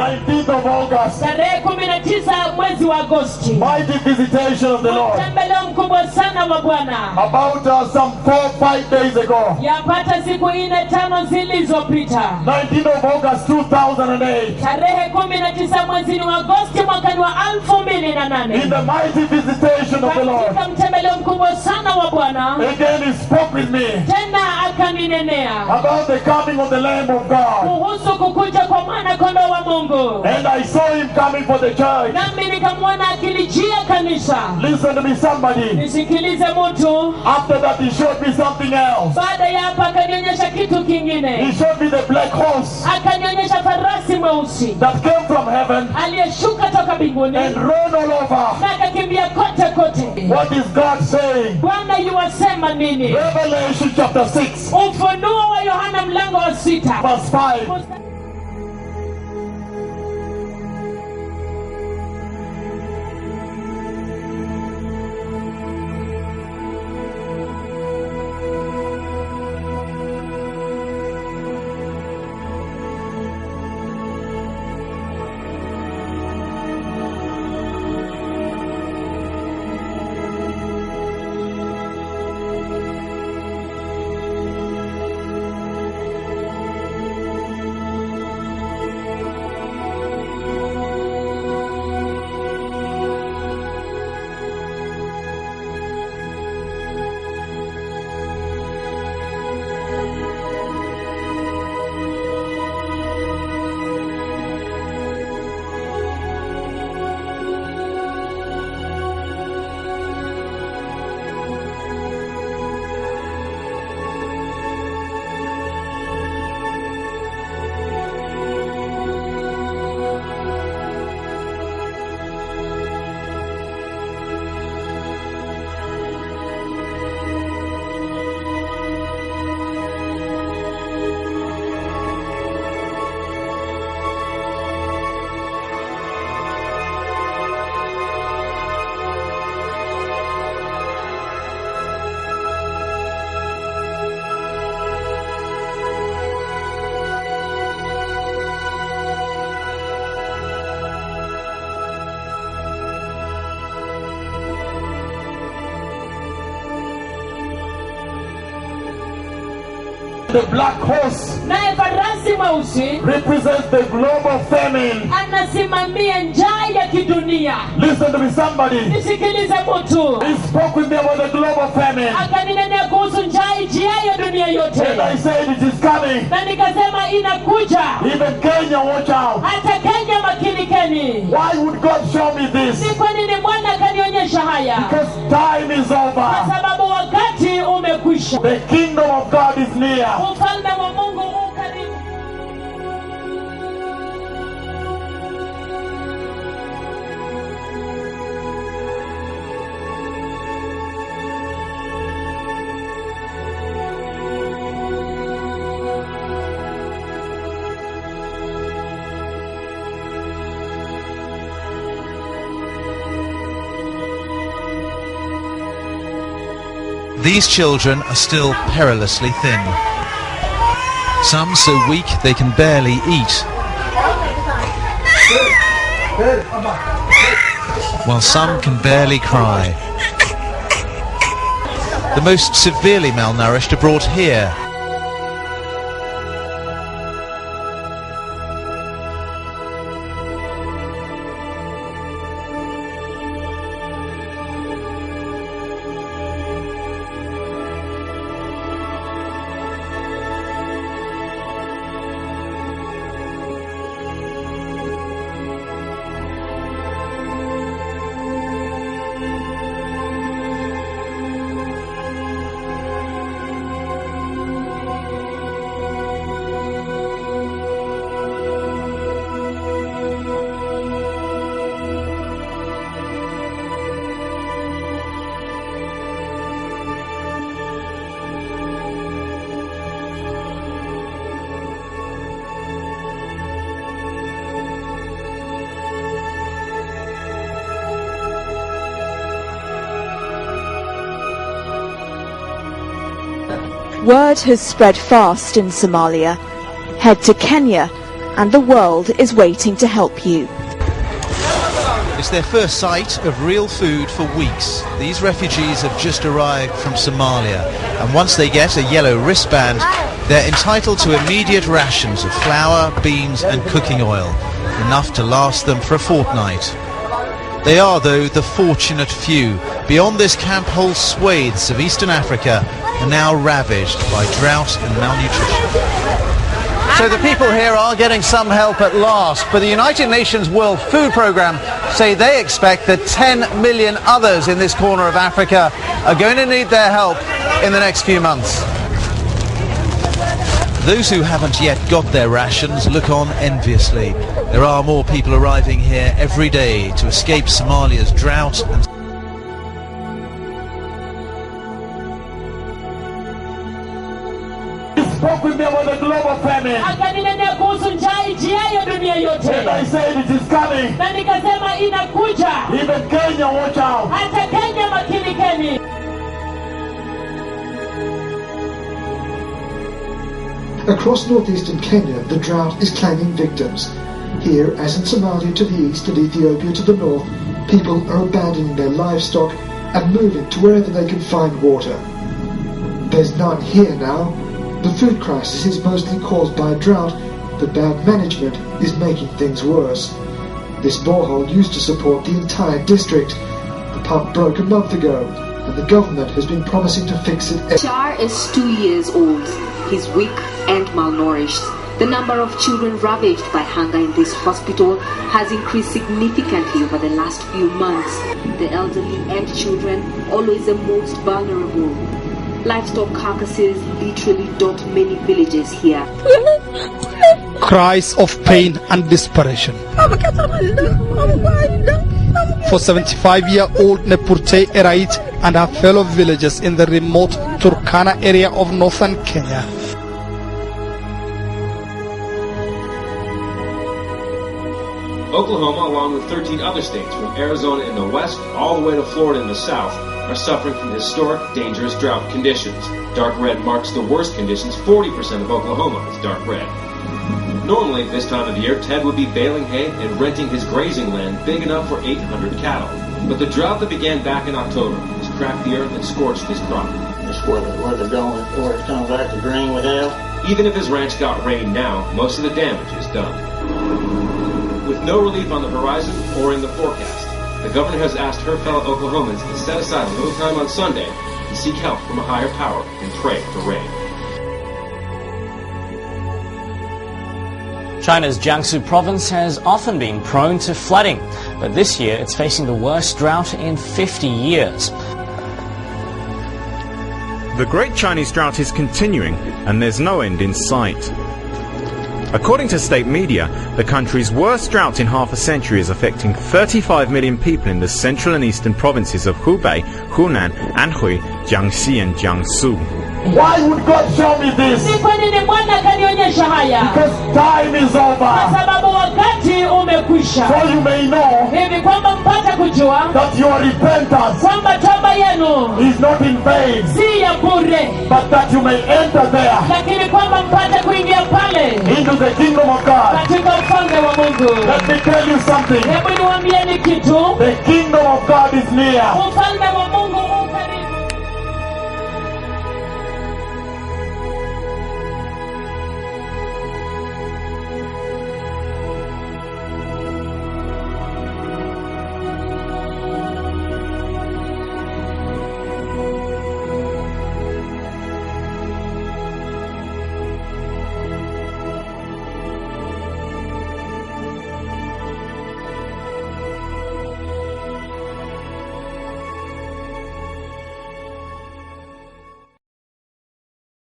19th of August. tarehe 19 mwezi wa Agosti. Mighty visitation of the Lord. Mtembeleo mkubwa sana wa Bwana. About some 4-5 days ago. Yapata siku 4-5 zilizopita. 19th of August 2008. Tarehe 19 mwezi wa Agosti mwaka wa 2008. In the mighty visitation of the Lord. Katika mtembeleo mkubwa sana wa Bwana. Again he spoke with me. Tena akaninenea. About the coming of the Lamb of God. Kuhusu kukuja kwa mwana kondoo wa Mungu. And I saw him coming for the church. Nami nikamwona akilijia kanisa. Listen to me somebody. Nisikilize mtu. After that he showed me something else. Baada ya hapa akanionyesha kitu kingine. He showed me the black horse. Akanionyesha farasi mweusi. That came from heaven. Aliyeshuka toka mbinguni. And ran all over. Na akakimbia kote kote. What is God saying? Bwana yuwasema nini? Revelation chapter 6. Ufunuo wa Yohana mlango wa 6. Verse 5. The black horse represents the global famine. Anasimamia njaa ya kidunia. Listen to me somebody. Nisikilize mtu. He spoke with me about the global famine. Akaninenea kuhusu njaa ijayo dunia yote. And I said it is coming. Na nikasema inakuja. Even Kenya, watch out. Hata Kenya makinikeni. Why would God show me this? Ni kwa nini Bwana akanionyesha haya? Because time is over. Kwa sababu wakati umekwisha. The kingdom of God is near. Ufalme wa Mungu u karibu. These children are still perilously thin. Some so weak they can barely eat, while some can barely cry. The most severely malnourished are brought here. Word has spread fast in Somalia. Head to Kenya, and the world is waiting to help you. It's their first sight of real food for weeks. These refugees have just arrived from Somalia, and once they get a yellow wristband, they're entitled to immediate rations of flour, beans and cooking oil, enough to last them for a fortnight. They are, though, the fortunate few. Beyond this camp, whole swathes of Eastern Africa are now ravaged by drought and malnutrition. So the people here are getting some help at last, but the United Nations World Food Programme say they expect that 10 million others in this corner of Africa are going to need their help in the next few months. Those who haven't yet got their rations look on enviously. There are more people arriving here every day to escape Somalia's drought and spoke with me about the global famine. Akaninenea kuhusu njaa ijiayo dunia yote. And I said it is coming. Na nikasema inakuja. Even Kenya, watch out. Hata Kenya makinikeni. Across northeastern Kenya, the drought is claiming victims. Here, as in Somalia to the east and Ethiopia to the north, people are abandoning their livestock and moving to wherever they can find water. There's none here now. The food crisis is mostly caused by drought, but bad management is making things worse. This borehole used to support the entire district. The pump broke a month ago, and the government has been promising to fix it. Char is 2 years old. He's weak and malnourished. The number of children ravaged by hunger in this hospital has increased significantly over the last few months. The elderly and children, always the most vulnerable. Livestock carcasses literally dot many villages here. Cries of pain and desperation. For 75-year-old Nepurte Erait and her fellow villagers in the remote Turkana area of northern Kenya. Oklahoma, along with 13 other states from Arizona in the west all the way to Florida in the south, are suffering from historic, dangerous drought conditions. Dark red marks the worst conditions. 40% of Oklahoma is dark red. Normally, this time of year, Ted would be baling hay and renting his grazing land big enough for 800 cattle. But the drought that began back in October has cracked the earth and scorched his crop. That's where they're going, where it's coming back to green we have. Even if his ranch got rain now, most of the damage is done. With no relief on the horizon or in the forecast, the governor has asked her fellow Oklahomans to set aside a little time on Sunday to seek help from a higher power and pray for rain. China's Jiangsu province has often been prone to flooding, but this year it's facing the worst drought in 50 years. The Great Chinese Drought is continuing, and there's no end in sight. According to state media, the country's worst drought in half a century is affecting 35 million people in the central and eastern provinces of Hubei, Hunan, Anhui, Jiangxi and Jiangsu. Why would God show me this? Because time is over. So you may know that your repentance is not in vain, but that you may enter there into the kingdom of God. Let me tell you something. The kingdom of God is near.